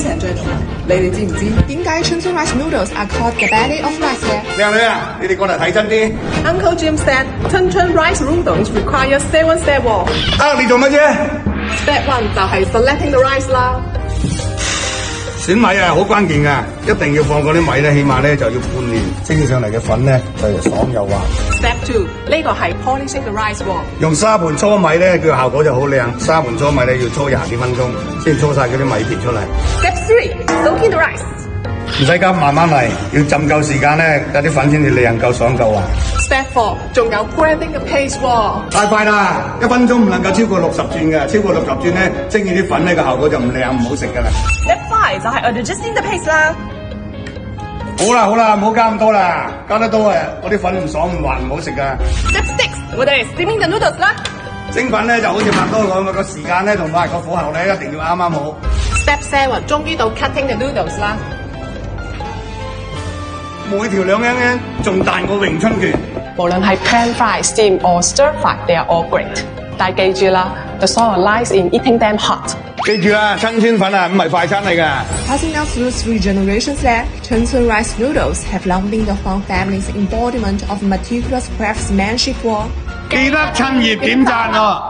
and gentlemen，你哋知唔知點解 Chunchun rice noodles are called the belly of rice 嘅？靚女啊，你哋過嚟睇真啲。Uncle Jim said Chunchun rice noodles require 7 steps 喎。你做乜啫？ Step 1就係 selecting the rice 啦。選米啊，好關鍵㗎，一定要放嗰啲米咧，起碼咧就要半年，蒸上嚟嘅粉咧就爽又滑。Step 2呢個係 polishing the rice 喎。用沙盤搓米咧，佢效果就好靚。沙盤搓米咧要搓廿幾分鐘，先搓晒嗰啲米片出嚟。Step 3 soaking the rice。唔使急，慢慢嚟，要浸夠時間咧，有啲粉先至靚夠爽夠滑。Step 4仲有 grinding the paste 喎。太快啦，1分鐘唔能夠超過60轉嘅，超過60轉咧，蒸完啲粉咧個效果就唔靚唔好食㗎啦。Step 5就係 adjusting the paste 啦。好啦，唔好加咁多啦，加得多啊，嗰啲粉唔爽唔滑唔好食㗎。Step 6我哋 steaming the noodles 啦。蒸粉咧就好似拍拖咁啊，個時間咧同埋個火候咧一定要啱啱好。Step 7終於到 cutting the noodles 啦。每條兩英仲大過詠春拳。無論係 pan fry、steam or stir fry, they are all great。但係記住啦 ，the soul lies in eating them hot。記住啦，新鮮粉啊，唔係快餐嚟㗎。Passing down through 3 generations that Chunchun rice noodles have long been the Huang family's embodiment of meticulous craftsmanship. 記得趁熱點讚喎。